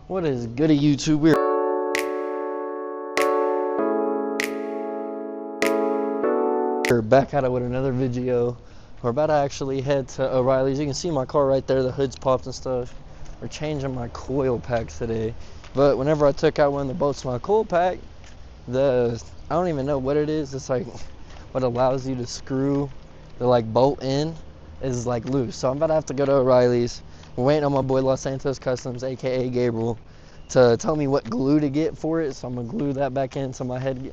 What is good at YouTube? We're back at it with another video. We're about to actually head to O'Reilly's. You can see my car right there, the hood's popped and stuff. We're changing my coil packs today. But whenever I took out one of the bolts to my coil pack, I don't even know what it is. It's like what allows you to screw the bolt in is loose. So I'm about to have to go to O'Reilly's. We're waiting on my boy Los Santos Customs, aka Gabriel, to tell me what glue to get for it. So I'm gonna glue that back into my head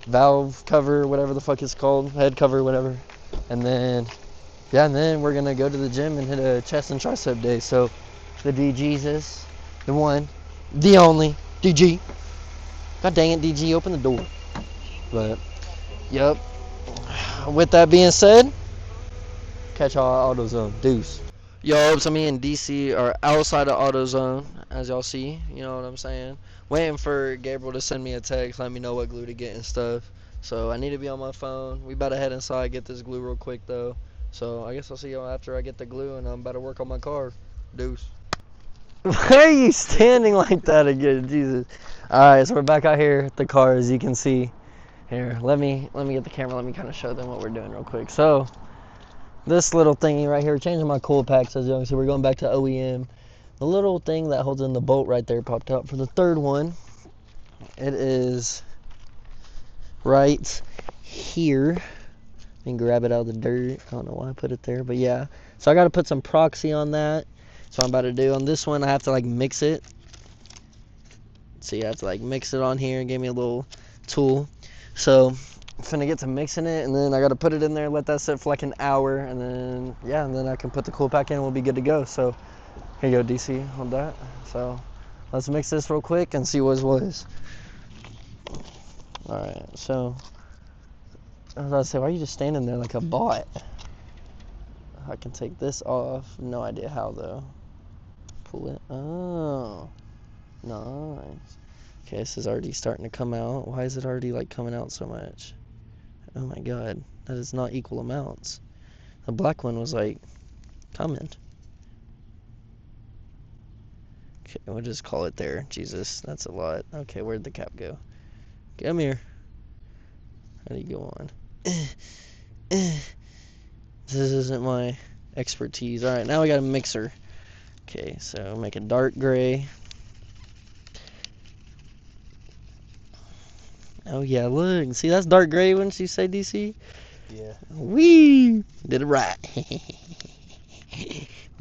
valve cover, whatever the fuck it's called, head cover, whatever. And then we're gonna go to the gym and hit a chest and tricep day. So the DGesus, the one, the only DG. God dang it, DG, open the door. But yep. With that being said, catch y'all at AutoZone. Deuce. Yo, so me and DC are outside of AutoZone, as y'all see. You know what I'm saying? Waiting for Gabriel to send me a text, let me know what glue to get and stuff. So I need to be on my phone. We about to head inside, get this glue real quick though. So I guess I'll see y'all after I get the glue, and I'm about to work on my car. Deuce. Why are you standing like that again? Jesus. Alright, so we're back out here at the car, as you can see. Here, let me get the camera, let me kind of show them what we're doing real quick. So this little thingy right here, changing my coil packs, as you can see, we're going back to OEM. The little thing that holds in the bolt right there popped out for the third one. It is right here. You can grab it out of the dirt. I don't know why I put it there, but yeah. So I got to put some proxy on that. So I'm about to do on this one, I have to mix it. So you have to mix it on here. Give me a little tool. So I'm finna get to mixing it, and then I gotta put it in there, let that sit for an hour, and then I can put the cool pack in and we'll be good to go. So here you go, DC, hold that. So let's mix this real quick and see what's what is. Alright, so I was about to say, why are you just standing there like a bot? I can take this off. No idea how though. Pull it. Oh, nice. Okay, this is already starting to come out. Why is it already coming out so much? Oh my god, that is not equal amounts. The black one was coming. Okay, we'll just call it there. Jesus, that's a lot. Okay, where'd the cap go? Come here. How do you go on? This isn't my expertise. Alright, now we got a mixer. Okay, so make a dark gray. Oh yeah, look. See, that's dark gray, wouldn't you say, DC? Yeah. Wee! Did it right.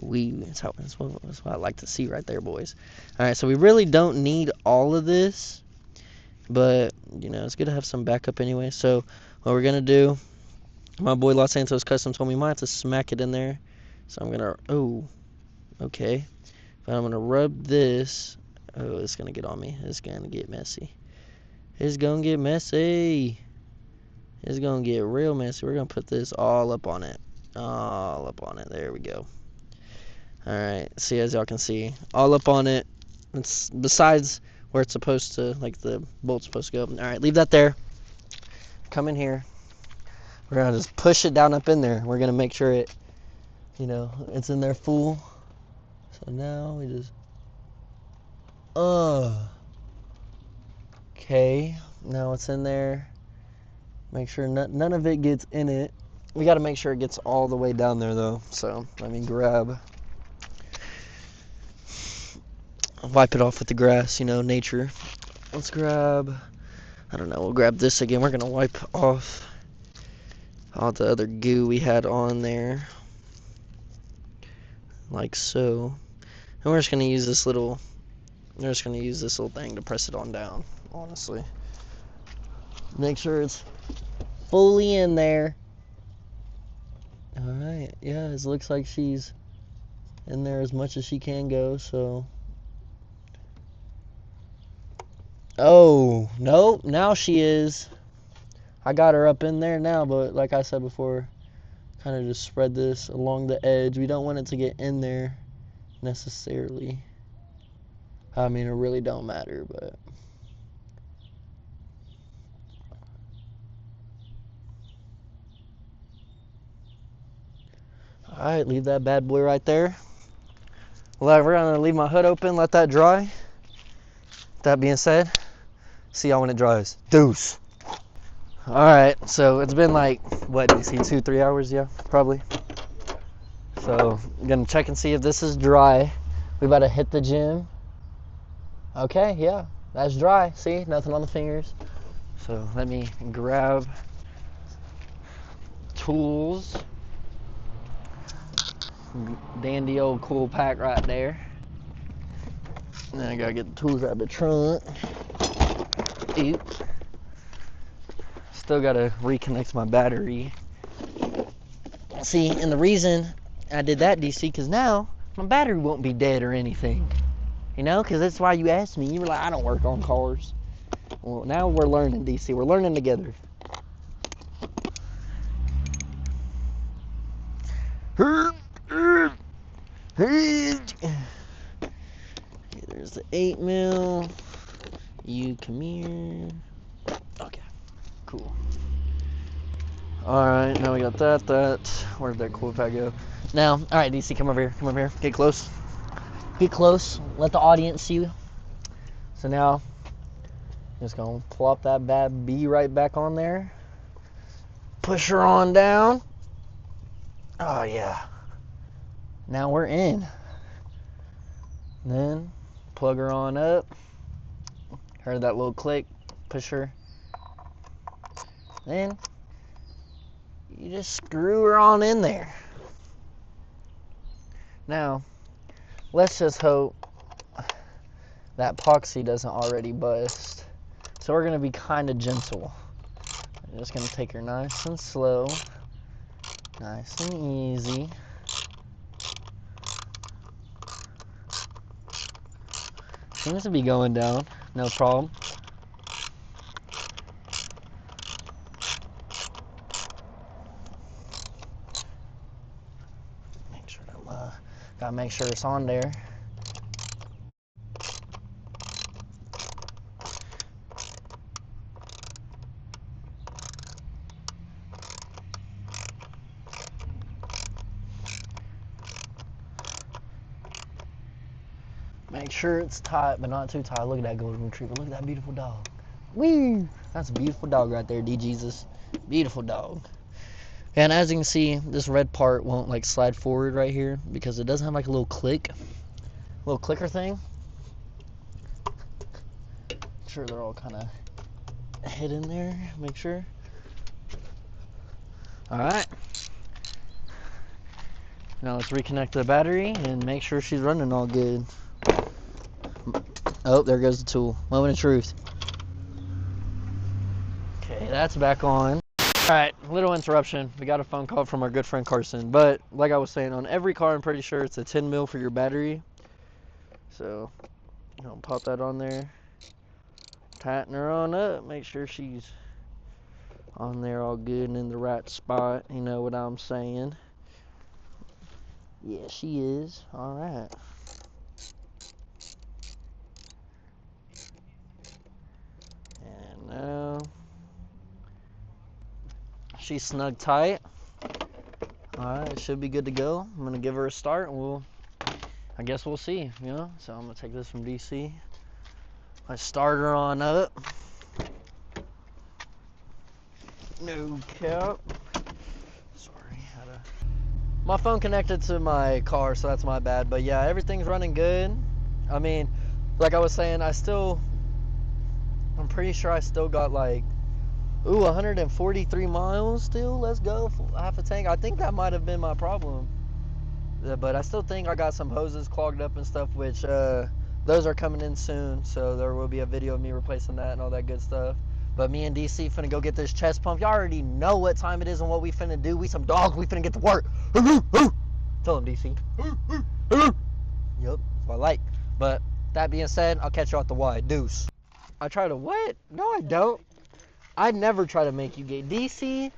Wee. That's what I like to see right there, boys. Alright, so we really don't need all of this. But, it's good to have some backup anyway. So, what we're going to do, my boy Los Santos Custom told me we might have to smack it in there. So, I'm going to, oh, okay. But I'm going to rub this. Oh, it's going to get on me. It's going to get messy. It's going to get messy. It's going to get real messy. We're going to put this all up on it. All up on it. There we go. Alright, see, as y'all can see, all up on it. It's besides where it's supposed to, the bolt's supposed to go. Alright, leave that there. Come in here. We're going to just push it down up in there. We're going to make sure it, it's in there full. So now we just, okay, now it's in there. Make sure none of it gets in it. We got to make sure it gets all the way down there though. So let me wipe it off with the grass, nature. Let's grab, I don't know, we'll grab this again. We're going to wipe off all the other goo we had on there. Like so. And we're just going to use this little thing to press it on down, honestly. Make sure it's fully in there. Alright, yeah, it looks like she's in there as much as she can go, so. Oh, no, now she is. I got her up in there now, but like I said before, kind of just spread this along the edge. We don't want it to get in there necessarily. I mean, it really don't matter, but. Alright, leave that bad boy right there. Well, we're gonna leave my hood open, let that dry. That being said, see y'all when it dries. Deuce. All right, so it's been like, what do you see, 2-3 hours? Yeah, probably. So I'm gonna check and see if this is dry. We about to hit the gym. Okay, yeah, that's dry. See, nothing on the fingers. So let me grab tools. Dandy old cool pack right there. And then I gotta get the tools out of the trunk. Eep. Still gotta reconnect my battery. See, and the reason I did that, DC, because now my battery won't be dead or anything. You know, because that's why you asked me. You were like, I don't work on cars. Well, now we're learning, DC. We're learning together. There's the 8mm. You come here. Okay, cool. Alright, now we got that. Where'd that cool pack go? Now, alright, DC, come over here. Come over here. Get close. Get close. Let the audience see you. So now, just gonna plop that bad bee right back on there. Push her on down. Oh, yeah. Now we're in. Then, plug her on up. Heard that little click. Push her. Then, you just screw her on in there. Now, let's just hope that epoxy doesn't already bust. So we're gonna be kind of gentle. I'm just gonna take her nice and slow, nice and easy. Seems to be going down, no problem. Make sure gotta make sure it's on there. Make sure it's tight, but not too tight. Look at that golden retriever. Look at that beautiful dog. Woo! That's a beautiful dog right there, D Jesus. Beautiful dog. And as you can see, this red part won't like slide forward right here because it doesn't have like a little clicker thing. Make sure they're all kind of hidden there. Make sure. All right. Now let's reconnect the battery and make sure she's running all good. Oh, there goes the tool. Moment of truth. Okay, that's back on. Alright, little interruption. We got a phone call from our good friend Carson. But, like I was saying, on every car, I'm pretty sure it's a 10mm for your battery. So, I'll pop that on there. Tighten her on up. Make sure she's on there all good and in the right spot. You know what I'm saying? Yeah, she is. Alright. And now she's snug tight. Alright, it should be good to go. I'm gonna give her a start and I guess we'll see, you know? So I'm gonna take this from DC. Let's start her on up. No cap. Sorry, my phone connected to my car, so that's my bad. But yeah, everything's running good. I mean, like I was saying, I'm pretty sure I still got like, 143 miles still. Let's go. Half a tank. I think that might have been my problem. But I still think I got some hoses clogged up and stuff, which those are coming in soon. So there will be a video of me replacing that and all that good stuff. But me and DC finna go get this chest pump. Y'all already know what time it is and what we finna do. We some dogs. We finna get to work. Tell him, DC. Yep, that's what I like. But that being said, I'll catch you at the Y. Deuce. I try to what? No, I don't. I never try to make you gay. DC,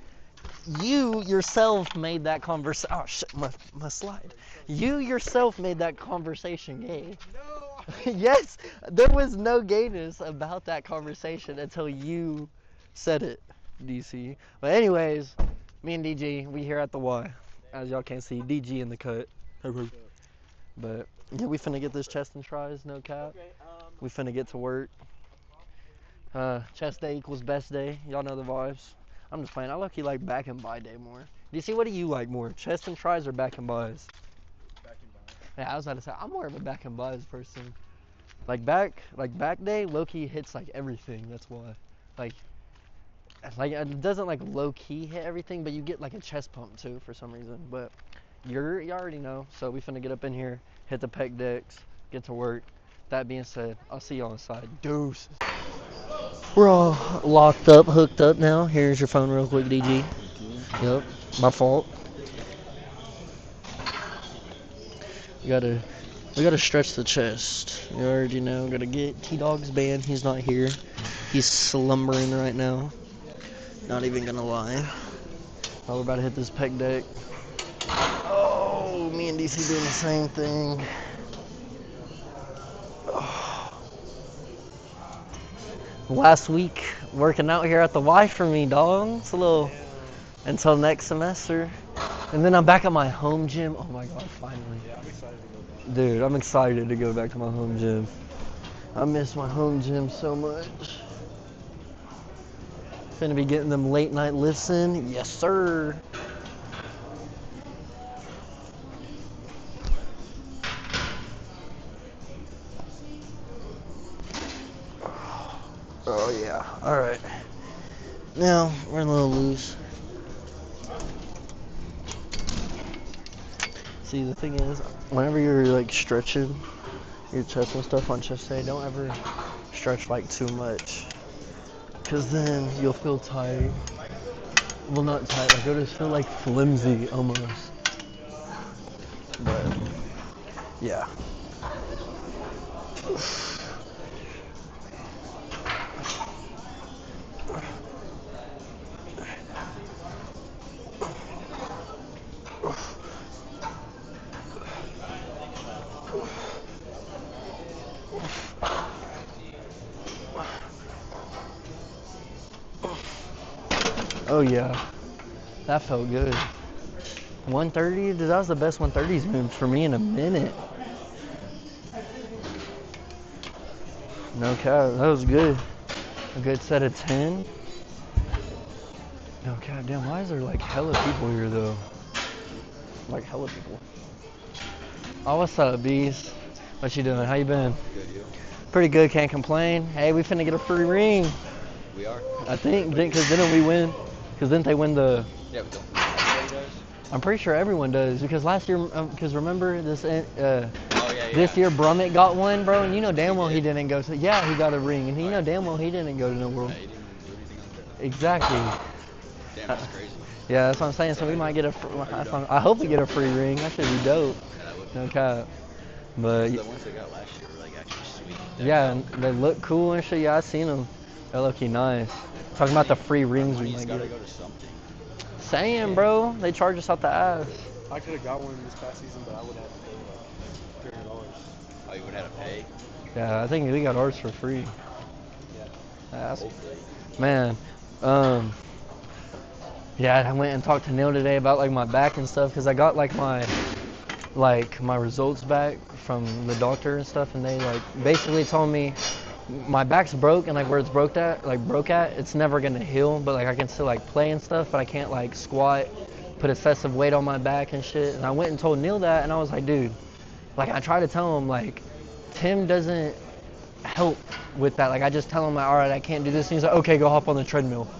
you yourself made that conversation. Oh, shit, my slide. You yourself made that conversation gay. No. Yes, there was no gayness about that conversation until you said it, DC. But anyways, me and DG, we here at the Y. As y'all can see, DG in the cut. But Yeah, we finna get this chest and tries, no cap. Okay, We finna get to work. Chest day equals best day. Y'all know the vibes. I'm just playing. I lucky like back and by day more. Do you see, what do you like more? Chest and tries or back and buys? back and by. Yeah, I was about to say, I'm more of a back and buys person. Back day, low key hits like everything. That's why. Like it doesn't like low key hit everything, but you get like a chest pump too for some reason. But you already know. So we finna get up in here, hit the pec decks, get to work. That being said, I'll see you on the side. Deuces. We're all locked up, hooked up now. Here's your phone real quick, DG. Yep, my fault. We gotta stretch the chest. You already know. Gotta get T-Dog's band. He's not here. He's slumbering right now. Not even gonna lie. Oh, we're about to hit this pec deck. Oh, me and DC doing the same thing. Oh. Last week, working out here at the Y for me, dog. It's a little until next semester. And then I'm back at my home gym. Oh my god, finally. Yeah, I'm excited to go back. Dude, I'm excited to go back to my home gym. I miss my home gym so much. Finna be getting them late night lifts in. Yes, sir. Oh yeah. All right. Now we're a little loose. See, the thing is, whenever you're like stretching your chest and stuff on chest day, don't ever stretch like too much, cause then you'll feel tight. Well, not tight. Like you'll just feel like flimsy almost. But yeah. Oh yeah, that felt good. 130, that was the best 130s moves for me in a minute. No cap, that was good. A good set of 10. No cap, damn, why is there like hella people here though? Like hella people. Oh, what's up, bees? What you doing? How you been? Good, you? Pretty good, can't complain. Hey, we finna get a free ring. We are? I think, because didn't we win? Because didn't they win the... Yeah, but don't everybody does? I'm pretty sure everyone does, because last year, because remember this Yeah. this year Brummett got one, bro, and you know damn well he didn't go to... Yeah, he got a ring, and you know damn well he didn't go to no world. Yeah, he didn't do anything on that. Exactly. Damn, that's crazy. Yeah, that's what I'm saying, so we might get a... I hope we get a free ring, that should be dope. Yeah, that would No cap. But... The ones they got last year were like actually sweet. Yeah, and they look cool and shit. Yeah, I seen them. They look nice. Talking about the free rings we Money's might gotta get. go to something. Saying, bro, they charge us out the ass. I could have got one this past season, but I would have to pay like $300. Oh, you would have to pay? Yeah, I think we got ours for free. Yeah. That's, Hopefully. man, yeah, I went and talked to Neil today about like my back and stuff, because I got like my results back from the doctor and stuff, and they like basically told me my back's broke, and like where it's broke at, it's never gonna heal, but like I can still like play and stuff, but I can't like squat, put excessive weight on my back and shit. And I went and told Neil that, and I was like, dude, like I try to tell him like Tim doesn't help with that. Like I just tell him like, all right, I can't do this, and he's like, okay, go hop on the treadmill.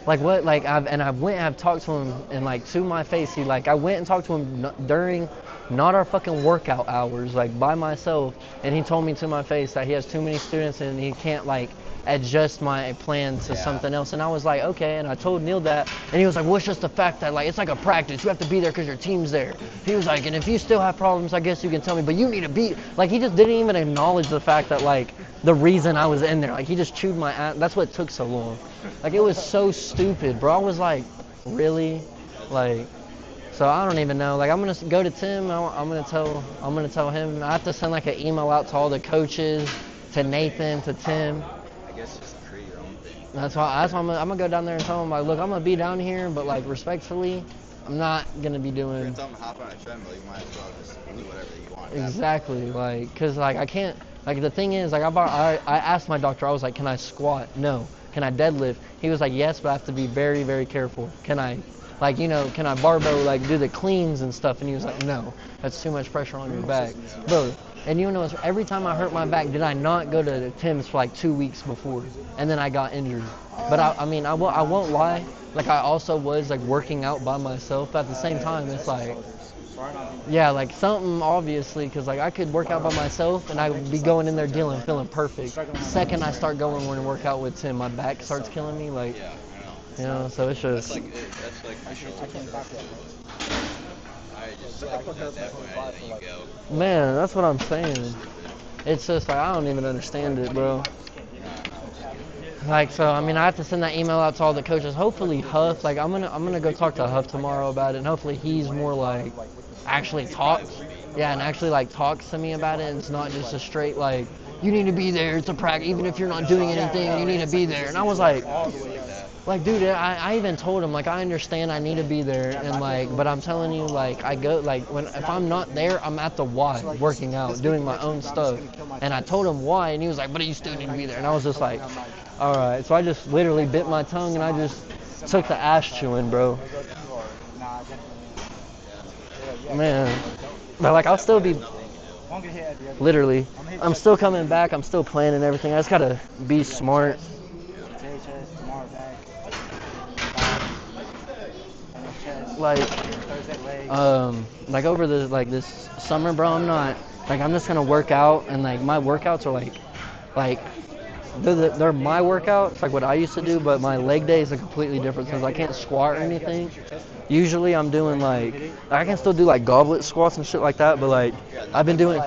Like what? Like I went and I've talked to him, and like to my face, I went and talked to him during not our fucking workout hours, like by myself, and he told me to my face that he has too many students and he can't like adjust my plan to something else. And I was like, okay, and I told Neil that, and he was like, well, it's just the fact that like it's like a practice, you have to be there because your team's there. He was like, and if you still have problems, I guess you can tell me, but you need to be, like he just didn't even acknowledge the fact that like the reason I was in there, like he just chewed my ass. That's what took so long. Like it was so stupid, bro. I was like, really? Like, so I don't even know. Like I'm gonna go to Tim. I'm gonna tell him. I have to send like an email out to all the coaches, to Nathan, to Tim. I guess just create your own thing. That's why I'm gonna go down there and tell him like, look, I'm gonna be down here, but like respectfully, I'm not gonna be If you're doing telling them to hop on a treadmill, you might as well just do whatever you want. exactly like, cause like I can't. Like the thing is, like I asked my doctor, I was like, can I squat? No. Can I deadlift? He was like, yes, but I have to be very, very careful. Can I, like, you know, can I barbell, like, do the cleans and stuff? And he was like, no, that's too much pressure on your back. Bro, and you know, every time I hurt my back, did I not go to Tim's for like 2 weeks before? And then I got injured. But I mean, I won't lie. Like, I also was, like, working out by myself. But at the same time, it's like, yeah, like something obviously, because like I could work out by myself and I would be going in there dealing, feeling perfect. Second I start going when I work out with Tim, my back starts killing me. Like, Yeah, I know. you know, so it's just. That's like my shoulder. I just at that point I didn't let you go. Man, that's what I'm saying. It's just like I don't even understand it, bro. Like, so I mean, I have to send that email out to all the coaches. Hopefully Huff, like I'm gonna go talk to Huff tomorrow about it, and hopefully he's more like actually talks, yeah, and actually like talks to me about it. And it's not just a straight like you need to be there. It's a practice, even if you're not doing anything, you need to be there. And I was like, dude, I even told him like I understand I need to be there, and like, but I'm telling you like I go like if I'm not there, I'm at the Y working out, doing my own stuff. And I told him why, and he was like, but you still need to be there. And I was just like, all right. So I just literally bit my tongue and I just took the ass chewing, bro. Man, but like I'll still be literally. I'm still coming back. I'm still planning everything. I just gotta be smart. Like over this summer, bro, I'm just gonna work out, and like my workouts are like they're my workouts, like what I used to do, but my leg day is a completely different since I can't squat or anything. Usually I'm doing like I can still do like goblet squats and shit like that, but like I've been doing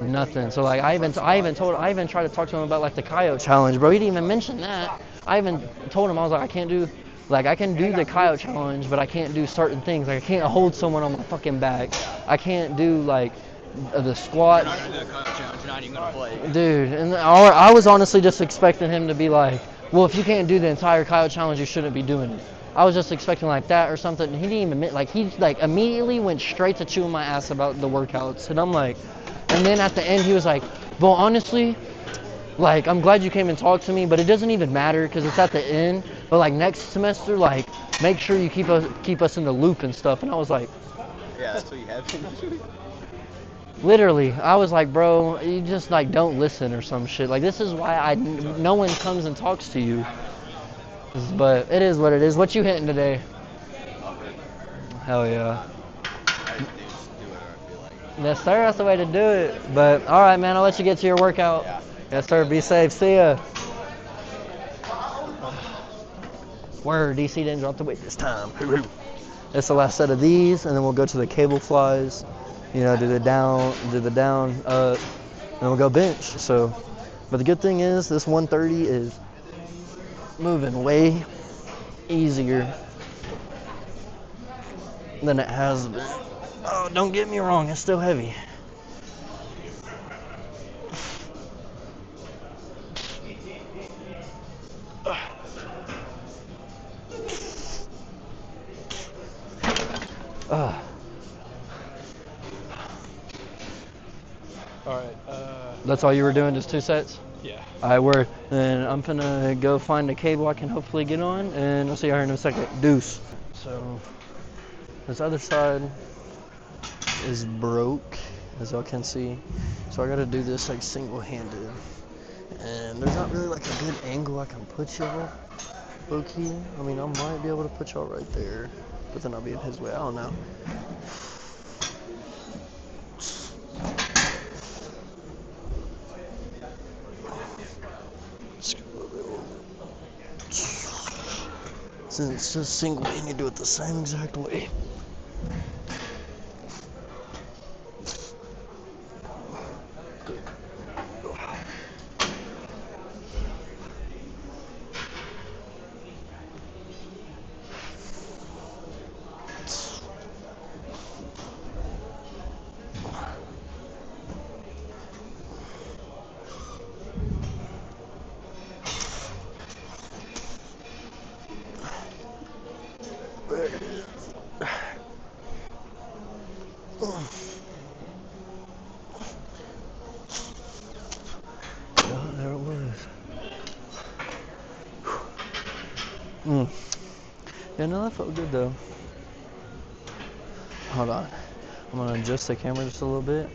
nothing. So like I even tried to talk to him about like the coyote challenge, bro. He didn't even mention that. I even told him I was like I can do the coyote challenge, but I can't do certain things. Like I can't hold someone on my fucking back. I can't do like the squat. You're not gonna do the coyote challenge. You're not even gonna play. Dude, and I was honestly just expecting him to be like, well, if you can't do the entire coyote challenge, you shouldn't be doing it. I was just expecting like that or something. He didn't even like he like immediately went straight to chewing my ass about the workouts, and I'm like, and then at the end he was like, well, honestly, like I'm glad you came and talked to me, but it doesn't even matter because it's at the end. But like next semester, like make sure you keep us in the loop and stuff. And I was like, Yeah, that's what you have to do. literally, I was like, bro, you just like don't listen or some shit. Like this is why no one comes and talks to you. But it is what it is. What you hitting today? Hell yeah. Yes, sir. That's the way to do it. But all right, man. I'll let you get to your workout. Yeah. Yes, sir. Be safe. See ya. Word. DC didn't drop the weight this time. That's the last set of these, and then we'll go to the cable flies. You know, do the down, and we'll go bench. So, but the good thing is this 130 is moving way easier than it has been. Oh, don't get me wrong, it's still heavy. Alright, That's all you were doing, just 2 sets? yeah. Alright, word. Then I'm gonna go find a cable I can hopefully get on, and I'll see you here in a second. Deuce. So, this other side is broke, as y'all can see. So I gotta do this like single-handed. And there's not really like a good angle I can put y'all, low-key. I mean, I might be able to put y'all right there, but then I'll be in his way. I don't know. Since it's just single, you need to do it the same exact way. There it is. Mm. Yeah, no, that felt good though. Hold on. I'm gonna adjust the camera just a little bit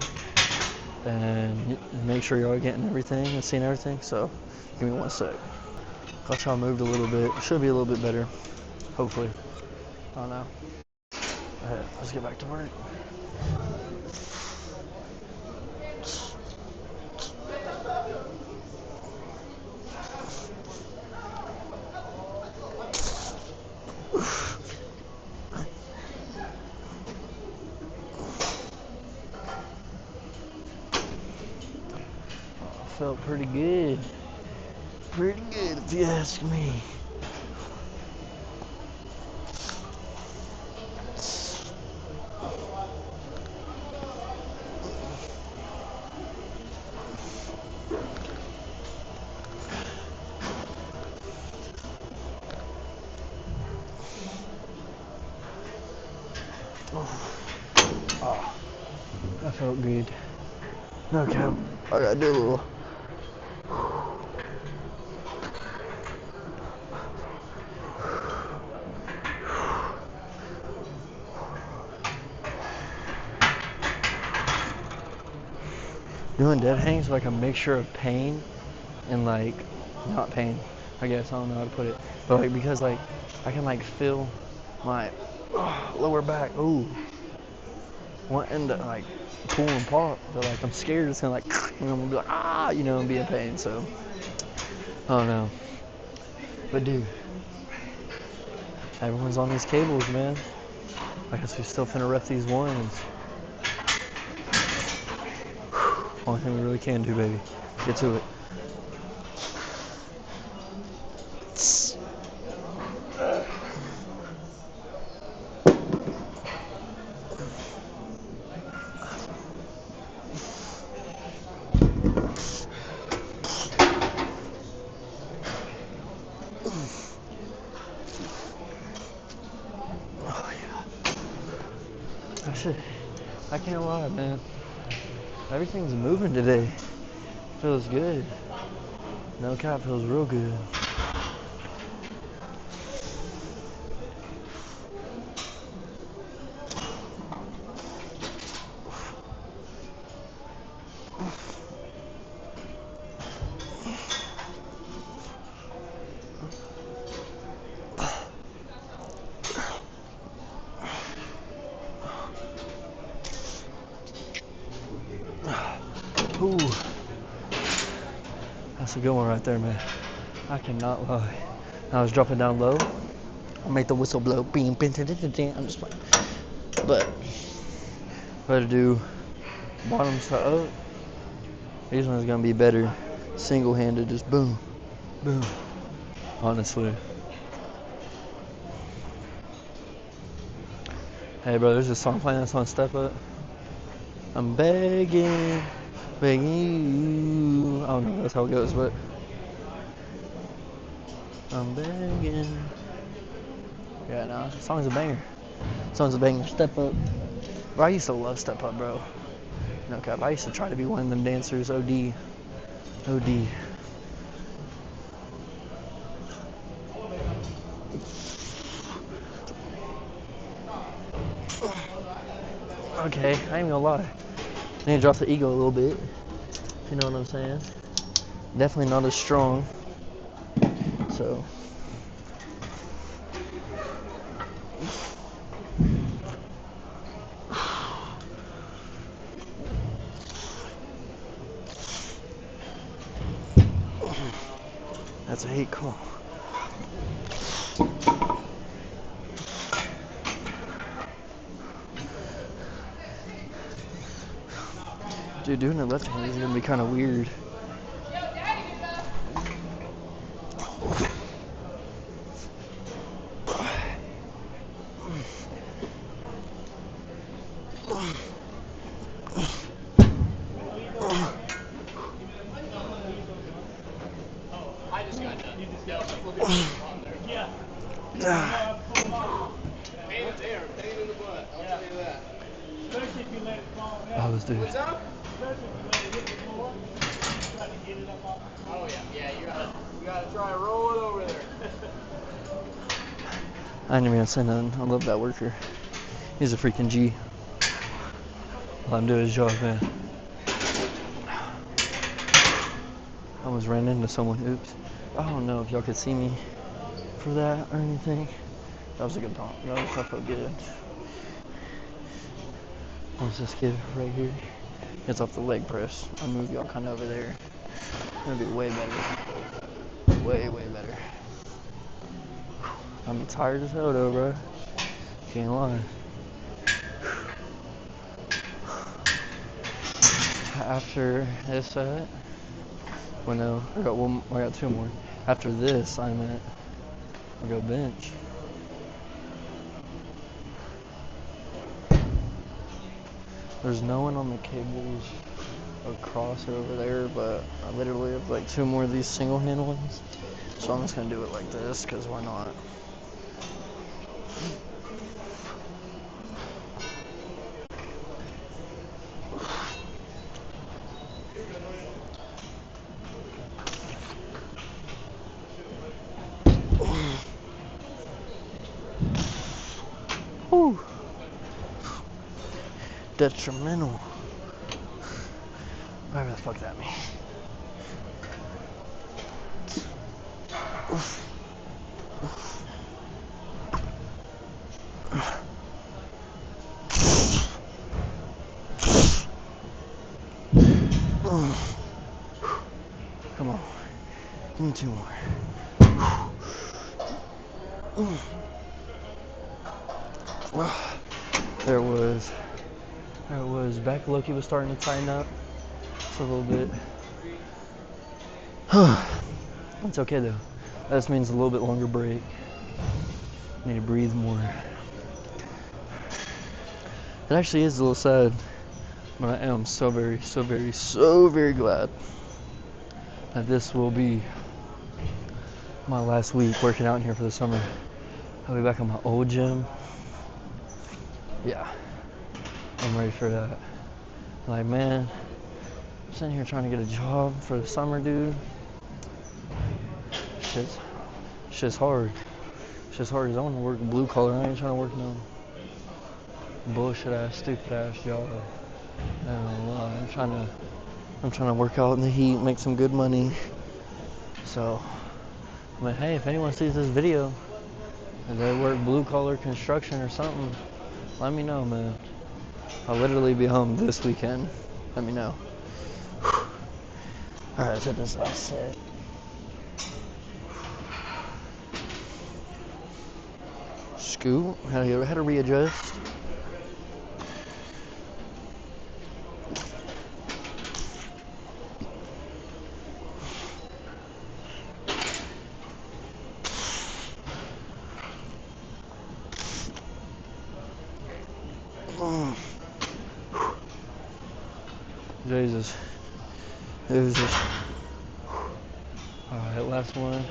and make sure y'all getting everything and seeing everything. So give me 1 sec. Got y'all moved a little bit. Should be a little bit better. Hopefully. I don't know. Alright, let's get back to work. Felt pretty good. Pretty good if you ask me. Oh, that felt good. Okay, I gotta do a little. Doing dead hangs like a mixture of pain and like not pain. I guess I don't know how to put it, but like because like I can like feel my lower back. Ooh, wanting to like pull and pop, but like I'm scared it's gonna like I'm gonna be like and be in pain. So I don't know. But dude, everyone's on these cables, man. I guess we still finna ref these ones. Only thing we really can do, baby. Get to it. Oh yeah. I can't lie, man. Everything's moving today. Feels good. No cap, feels real good. Ooh. That's a good one right there, man. I cannot lie. I was dropping down low. I'll make the whistle blow. I'm just playing. But better do bottoms to up. These ones gonna be better single-handed, just boom, boom. Honestly. Hey bro, there's a song playing that's on Step Up. I'm begging, begging you. I don't know if that's how it goes, but I'm begging. Yeah, no, the song's a banger. Song's a banger. Step Up. Bro, I used to love Step Up, bro. No cap. I used to try to be one of them dancers. OD. OD. Okay, I ain't gonna lie. I need to drop the ego a little bit. If you know what I'm saying. Definitely not as strong. So. That's a hate call. Dude, doing it left hand is gonna be kind of weird. I just got done. You just got Yeah. Pain in there, pain in the butt. I'll tell you that. Especially if you let it fall down. Oh, let's do What's it. up? Especially if you let it hit the floor. Try to get it up off. Oh yeah, you gotta try and roll it over there. I ain't even gonna say nothing. I love that worker. He's a freaking G. Let him do his job, man. I almost ran into someone. Oops. I don't know if y'all could see me for that or anything. That was a good pump. That felt good. What's this kid right here? It's off the leg press. I'll move y'all kind of over there. It'll be way better. Way better. I'm tired as hell though, bro. Can't lie. After this set, well no, I got two more. After this, I'll go bench. There's no one on the cables across over there, but I literally have like two more of these single hand ones. So I'm just gonna do it like this, cause why not? Whew. Detrimental. Whatever the fuck that means. Come on. Give me two more. There was back Loki was starting to tighten up just a little bit. It's okay though. That just means a little bit longer break. Need to breathe more. It actually is a little sad, but I am so very glad that this will be my last week working out in here for the summer. I'll be back at my old gym. Yeah, I'm ready for that. Like, man, I'm sitting here trying to get a job for the summer, dude. Shit's hard. Shit's hard because I want to work blue collar. I ain't trying to work no bullshit ass, stupid ass job. I'm trying to work out in the heat, make some good money. So, I mean, hey, if anyone sees this video and they work blue collar construction or something, let me know, man. I'll literally be home this weekend. Let me know. Alright, let's hit this last set. Scoot. Had to readjust. Jesus. Alright, last one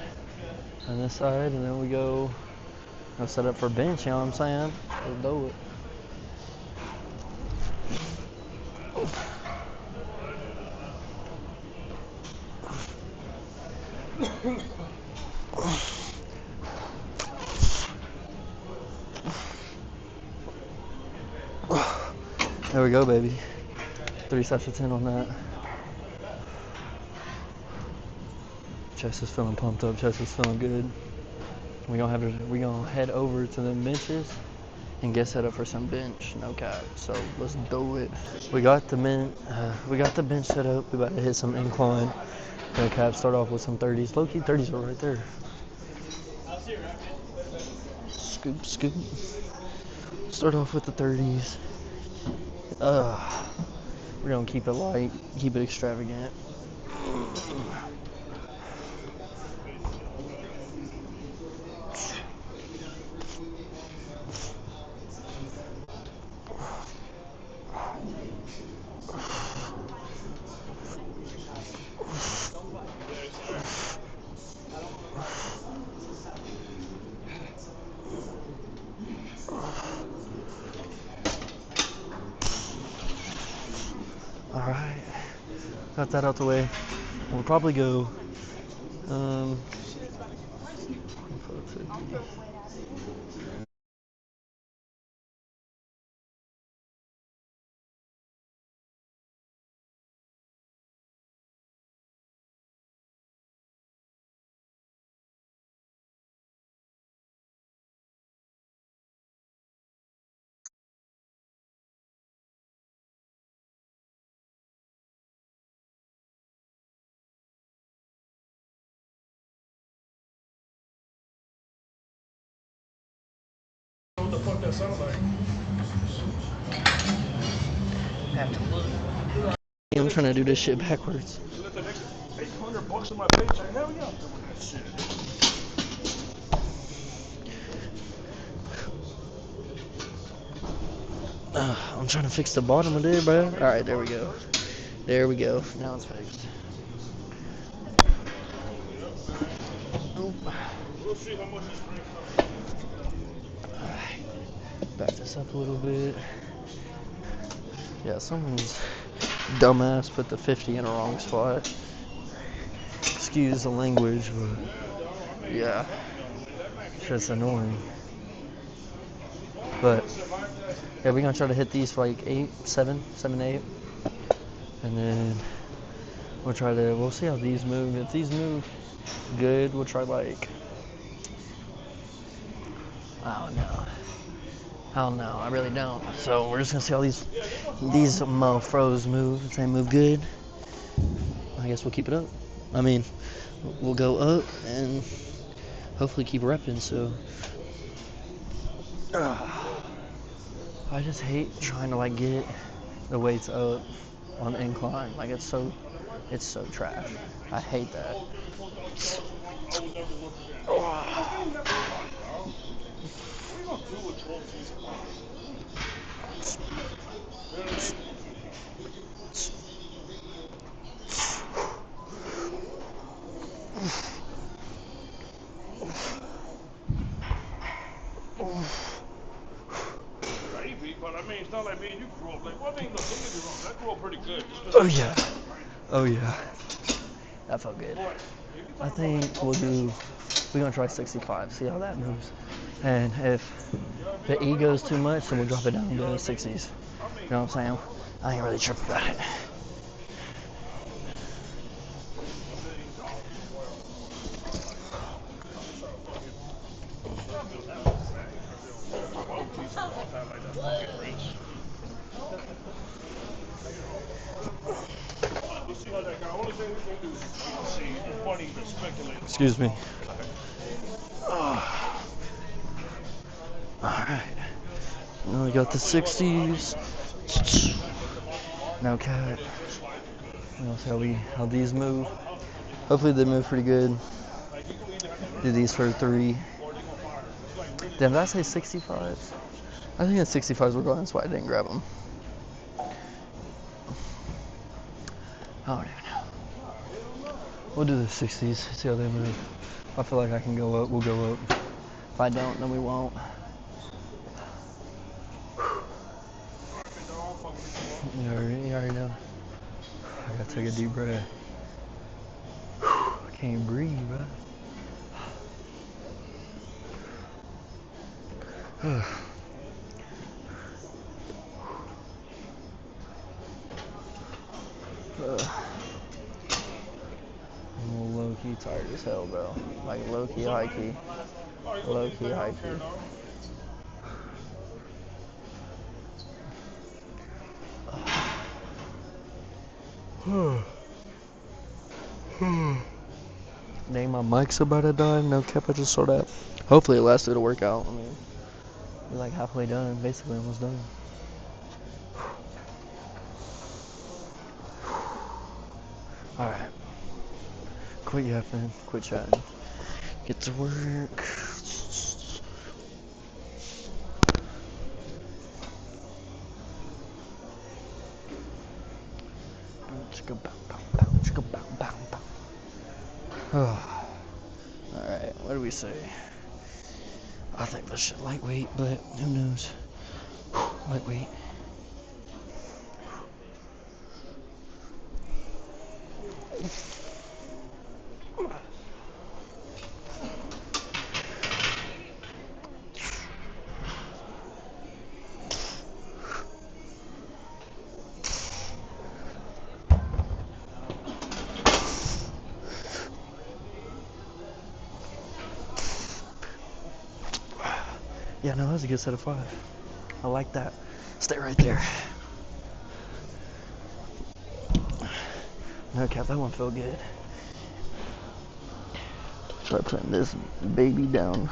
on this side, and then we go set up for bench, you know what I'm saying? We'll do it. There we go, baby. 3 sets of 10 on that. Chest is feeling pumped up. Chest is feeling good. We're gonna head over to the benches and get set up for some bench. No cap. So let's do it. We got the bench set up. We about to hit some incline. No cap. Start off with some 30s. Low key 30s are right there. Scoop. Start off with the 30s. We're gonna keep it light, keep it extravagant. Alright, got that out the way. We'll probably go, 450. What the fuck that sound like? Have to look. I'm trying to do this shit backwards. You let the nigga $800 on my paycheck. Hell yeah, I'm doing that shit. I'm trying to fix the bottom of there, bro. Alright, there we go. There we go. Now it's fixed. Oop. We'll see how much this brings up. Alright. Back this up a little bit. Yeah, someone's dumbass put the 50 in the wrong spot. Excuse the language, but yeah. Shit's annoying. But yeah, we're gonna try to hit these for like 7, 8. And then we'll see how these move. If these move good, we'll try like, I don't know, I really don't. So we're just gonna see how these mofos move. If they move good, I guess we'll keep it up. I mean, we'll go up and hopefully keep repping. So I just hate trying to like get the weights up on the incline. Like it's so trash. I hate that. But I mean, it's not like me and you grew up. Like, well, I mean, look, don't get me wrong. I grew up pretty good. Oh yeah. Oh yeah. That felt good. I think we're gonna try 65, see how that moves. And if the E goes too much, then we'll drop it down to 60s. You know what I'm saying? I ain't really tripping about it. Excuse me. Alright. Now we got the 60s. Now cat. We'll see how these move. Hopefully they move pretty good. Do these for 3. Did I say 65s? I think the 65s were going, that's why I didn't grab them. I don't even know. We'll do the 60s, see how they move. If I feel like I can go up, we'll go up. If I don't, then we won't. You already know. I gotta take a deep breath. I can't breathe, bro. I'm low-key tired as hell, bro. Like low-key, high-key. Low-key, high-key. Dang, my mic's about to die. No cap, I just saw that. Hopefully it lasts through the workout. I mean, we're like halfway done, basically almost done. Alright. Quit yapping, quit chatting. Get to work. Alright, what do we say? I think this shit lightweight, but who knows? Lightweight. Yeah, no, that was a good set of 5. I like that. Stay right there. No cap, that one felt good. Try putting this baby down.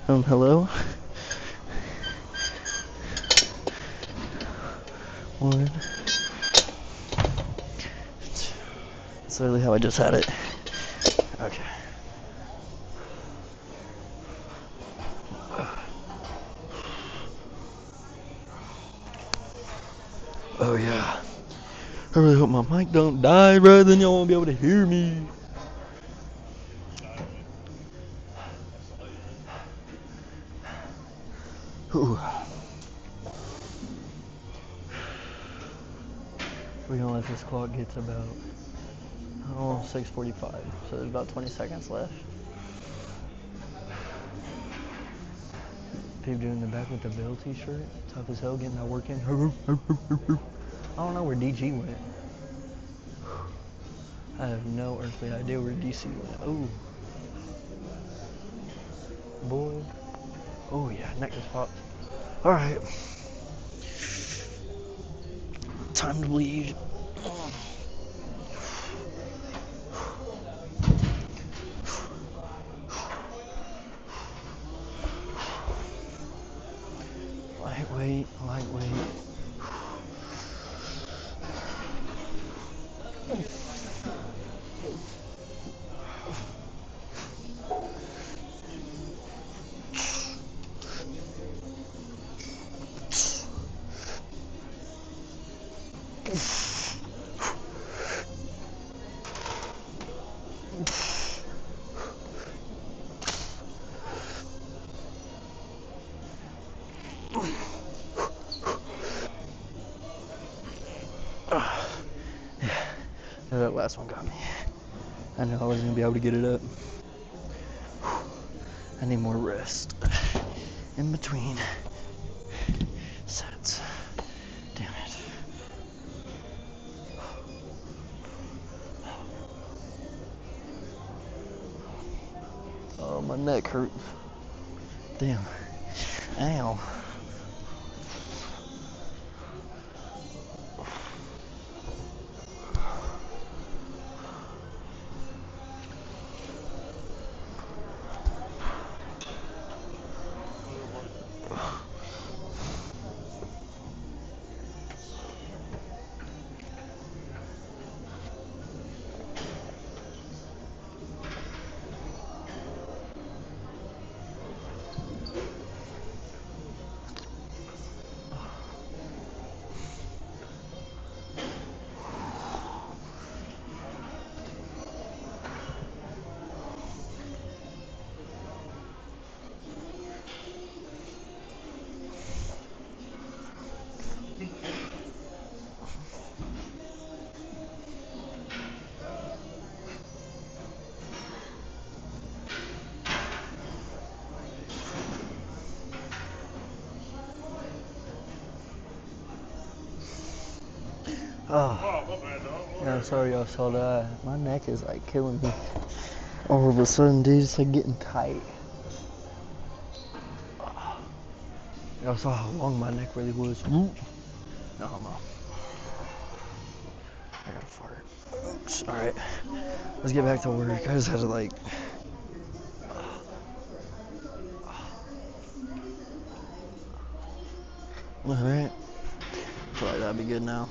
Hello? 1. That's literally how I just had it. Okay. Oh yeah. I really hope my mic don't die, bro. Then y'all won't be able to hear me. Ooh. We're gonna let this clock get to about 6:45. So there's about 20 seconds left. People doing the back with the Bill t-shirt. Tough as hell, getting that work in. I don't know where DG went. I have no earthly idea where DC went. Oh. Boy. Oh yeah, neck just popped. Alright. Time to bleed. Lightweight, lightweight. That last one got me. I know I wasn't gonna be able to get it up. I need more rest in between sets. Damn it. Oh, my neck hurts. Damn. Ow. Oh, Oh, my bad, dog. yeah, I'm sorry y'all saw that. My neck is like killing me. All of a sudden, dude, it's like getting tight. Y'all saw how long my neck really was. No, no. I gotta fart. Oops. Alright. Let's get back to work. I just had to like. Alright. I feel like that'd be good now.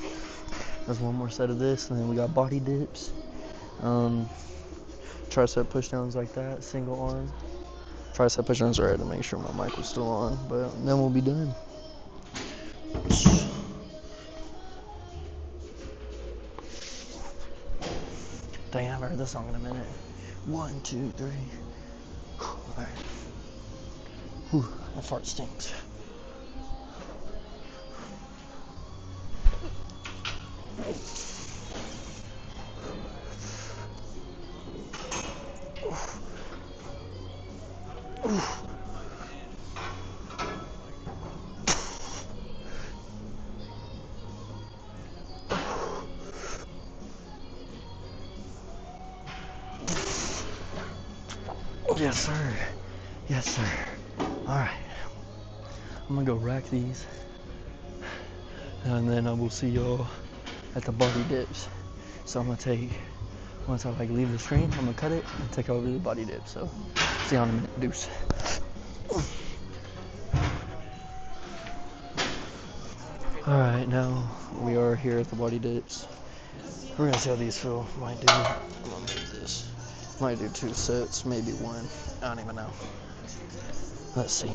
There's one more set of this, and then we got body dips. Tricep push downs like that, single arm. Tricep push downs right to make sure my mic was still on, but then we'll be done. Dang, I haven't heard this song in a minute. 1, 2, 3. Alright. Whew, that fart stinks. Yes, sir. Yes, sir. All right. I'm gonna go rack these, and then I will see y'all at the body dips. So I'm gonna take, once I like leave the screen, I'm gonna cut it and take over the body dip. So see you in a minute. Deuce. All right, now we are here at the body dips. We're gonna see how these feel. Might do, I'm gonna move this. Might do 2 sets, maybe 1. I don't even know. Let's see.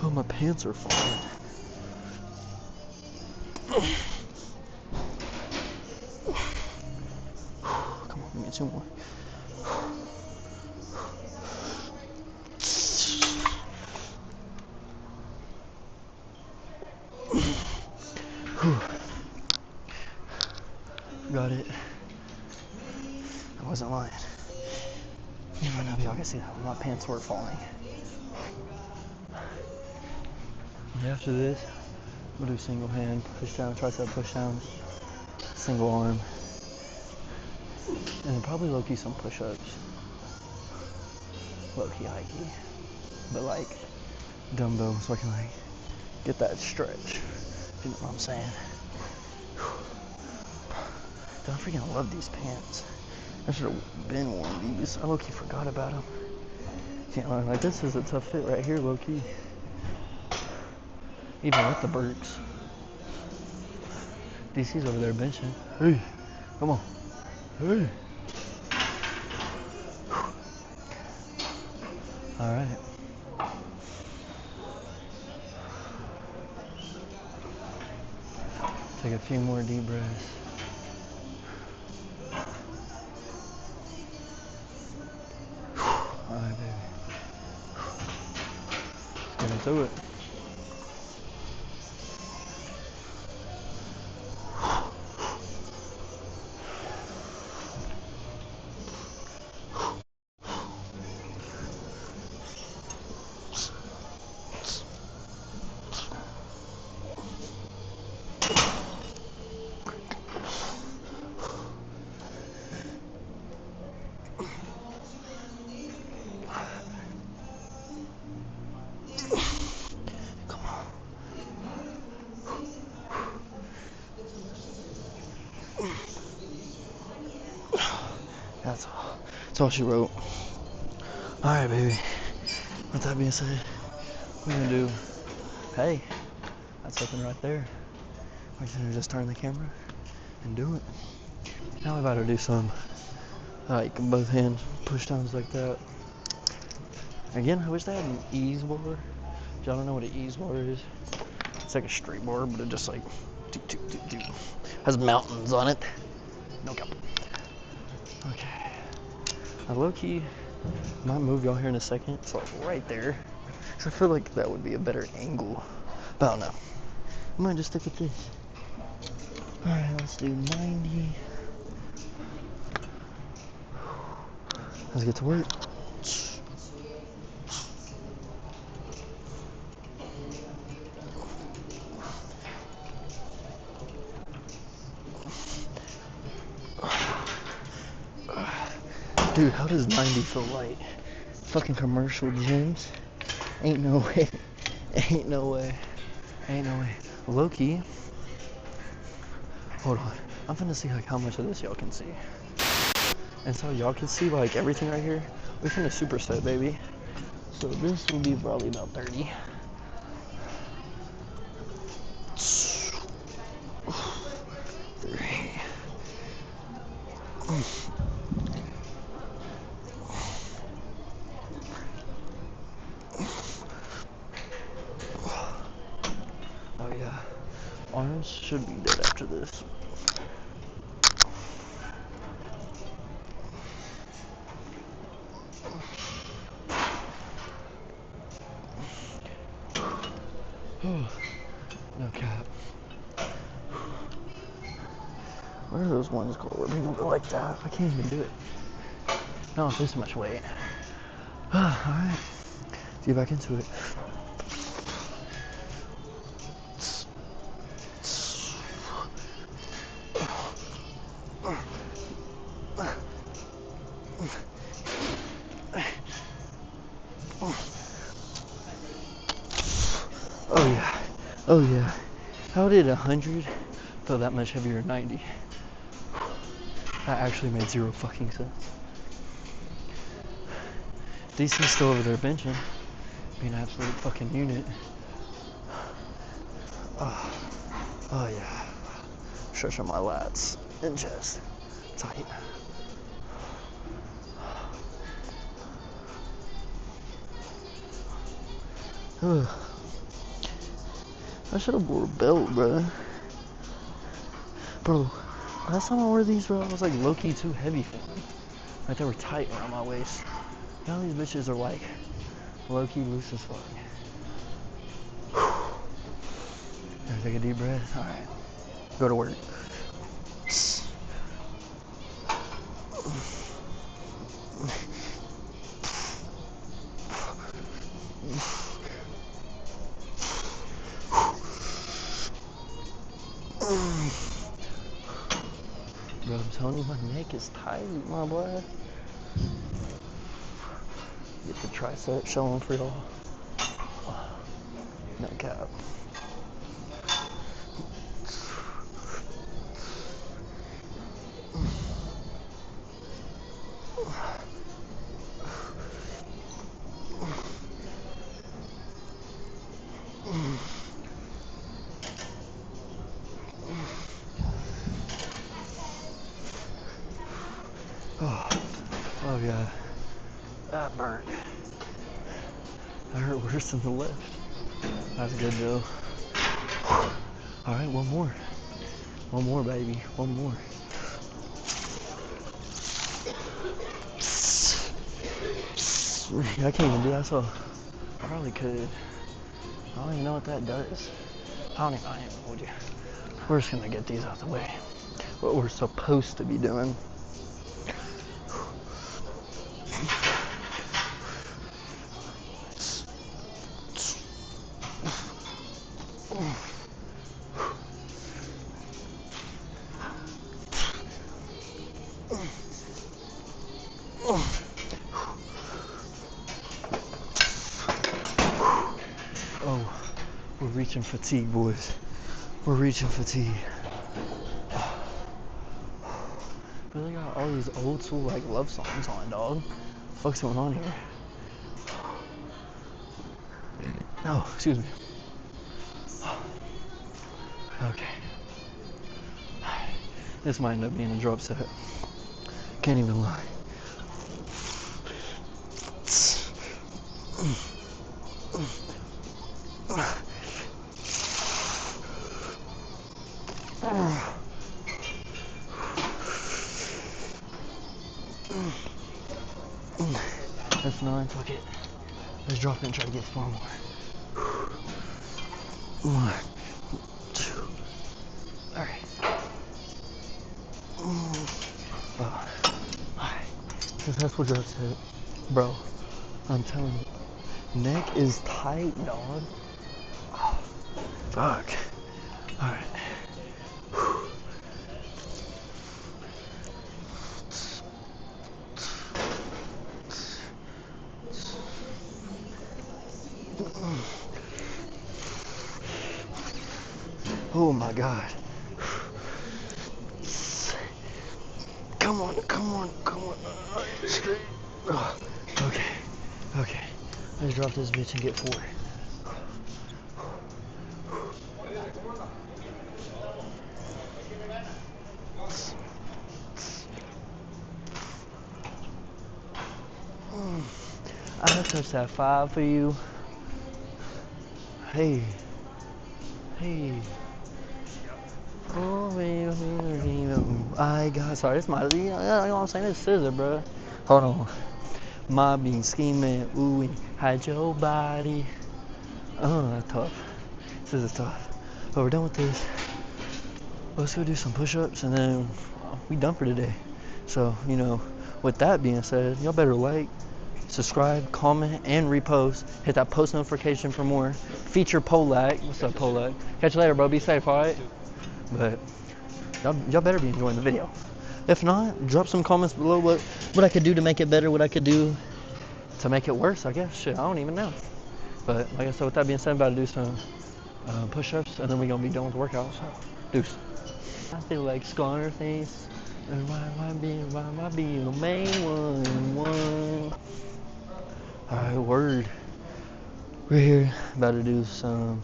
Oh, my pants are falling. Come on, give me 2 more. Got it. I wasn't lying. You might not be able to see that. My pants were falling. And after this, we'll do single hand, push down, tricep push down, single arm, and then probably low-key some push-ups. Low-key, high-key. But like dumbbell, so I can like get that stretch. You know what I'm saying? Dude, I freaking love these pants. I should have been wearing these. I low-key forgot about them. Can't lie, like this is a tough fit right here, low-key. Even with the Birks. DC's over there benching. Hey, come on. Hey. All right. Take a few more deep breaths. All right, baby. Let's get into it. That's all she wrote. All right, baby. With that being said, we're gonna do, hey, that's something right there. We're gonna just turn the camera and do it. Now we're about to do some, like both hands push downs like that. Again, I wish they had an ease bar. If y'all don't know what an ease bar is, it's like a straight bar, but it just like, has mountains on it. No cap. Okay. I low-key might move y'all here in a second. It's like right there. So I feel like that would be a better angle. But I don't know. I might just stick with this. Alright, let's do 90. Let's get to work. Dude, how does 90 feel light? Fucking commercial gyms? Ain't no way. Ain't no way. Ain't no way. Low-key. Hold on. I'm finna see like how much of this y'all can see. And so y'all can see like everything right here. We finna superset, baby. So this will be probably about 30. Oh yeah, arms should be dead after this. No cap. What are those ones called where people go like that? I can't even do it. No, I'm losing much weight. Alright. Let's get back into it. Oh yeah. Oh yeah. How did 100 feel that much heavier than 90? That actually made zero fucking sense. DC's still over there benching. Being an absolute fucking unit. Oh yeah. Stretching my lats and chest. Tight. Ugh. I should have wore a belt, bro. Bro, last time I wore these, bro, I was like low-key too heavy for them. Like they were tight around my waist. Now these bitches are like low-key loose as fuck. Gotta take a deep breath. Alright. Go to work. Bro, I'm telling you, my neck is tight, my boy. Get the tricep showing for y'all. No cap. Oh yeah, that burnt. That hurt worse than the left. That's good though. All right, one more. One more, baby. One more. I can't even do that, so I probably could. I don't even know what that does. I ain't gonna hold you. We're just gonna get these out the way. What we're supposed to be doing. Oh, we're reaching fatigue, boys. We're reaching fatigue. But they got all these old school like love songs on, dog. What the fuck's going on here? Oh, excuse me. Okay. This might end up being a drop set. Can't even lie. That's 9, fuck it. Let's drop it and try to get 4 more. 1, 2. Alright. Alright. Successful drop set. Bro, I'm telling you, neck is tight, dog. Oh, fuck. Alright. Oh my god. Come on, come on, come on. Straight. Oh, okay, okay. Let's drop this bitch and get 4. I touched that 5 for you. Hey. Hey. Oh, I got sorry, it's my, you know what I'm saying? It's scissor, bro. Hold on. My being scheming, ooh, and hide your body. Oh, that's tough. This is tough. But we're done with this. Let's go do some push-ups and then we done for today. So, you know, with that being said, y'all better like, subscribe, comment, and repost. Hit that post notification for more. Feature Polak. What's up, Polak? Catch you later, bro. Be safe, alright? But y'all better be enjoying the video. If not, drop some comments below what I could do to make it better, what I could do to make it worse, I guess. Shit, I don't even know. But like I said, with that being said, I'm about to do some push-ups, and then we're going to be done with the workout. So, deuce. I feel like Scarface. And why am I being the main one? Alright, word. We're here, about to do some,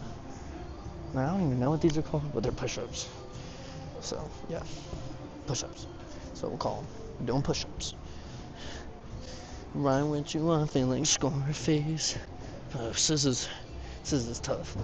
I don't even know what these are called, but they're push-ups. So, yeah, push-ups. So we'll call them. We're doing push-ups. Right with you, I feel like Scarface. This is tough.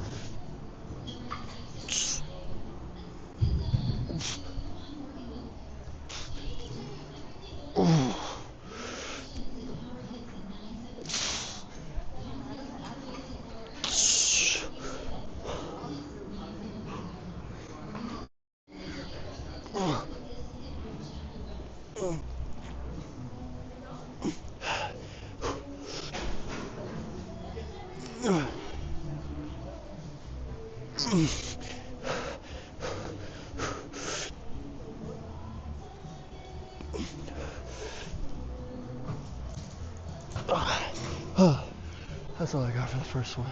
That's all I got for the first one.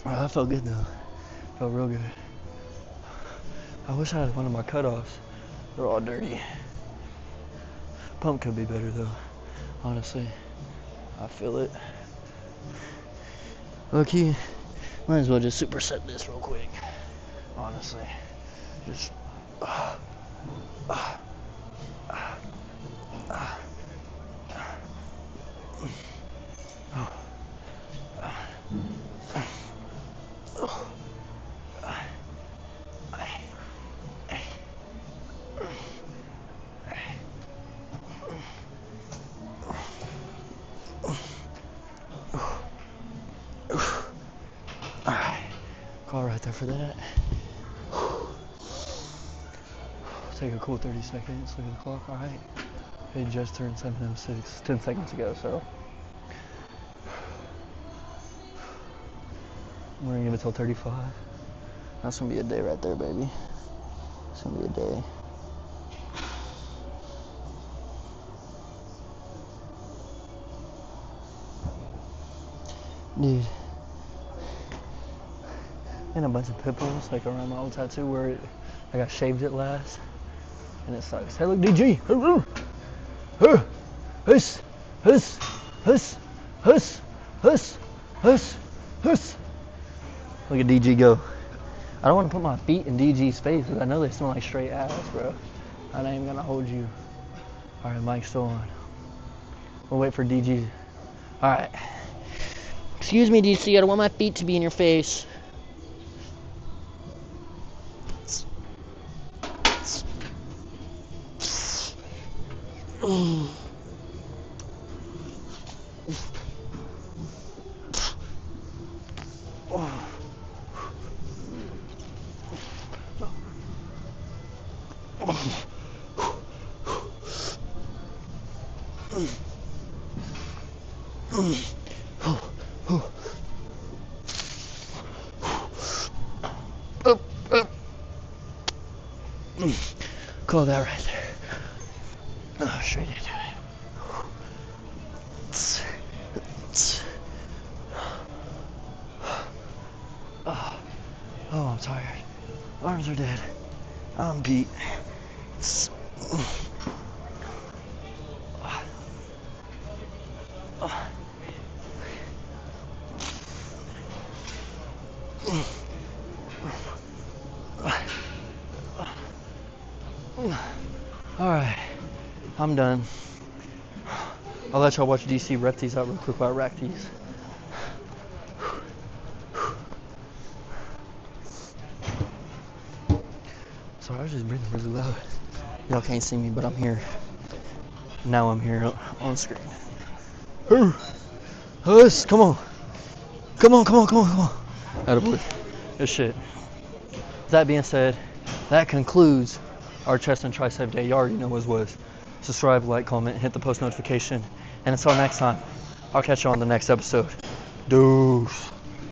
That felt good though. Felt real good. I wish I had one of my cutoffs. They're all dirty. Pump could be better though, honestly. I feel it. Okay, might as well just superset this real quick. Honestly, just. Call right there for that. Take a cool 30 seconds. Look at the clock. All right. It just turned 7:06, 10 seconds ago. So we're gonna give it till 35. That's gonna be a day right there, baby. It's gonna be a day. Dude. And a bunch of pimples like around my old tattoo where I got shaved it last, and it sucks. Hey, look, DG. Huss, huss, huss, huss, huss, huss, huss. Look at DG go. I don't want to put my feet in DG's face because I know they smell like straight ass, bro. I ain't even gonna hold you. All right, mic's still on. We'll wait for DG. All right. Excuse me, DC. I don't want my feet to be in your face. Call that right there. Oh, straight into it. Oh, I'm tired. Arms are dead. I'm beat. Alright, I'm done. I'll let y'all watch DC rep these out real quick while I rack these. Sorry, I was just breathing really loud. Y'all can't see me, but I'm here. Now I'm here on screen. Huss, come on. Come on. Attaboy. Good shit. That being said, that concludes our chest and tricep day. You already know what it was. subscribe, like, comment, hit the post notification. And until next time, I'll catch you on the next episode. Deuce.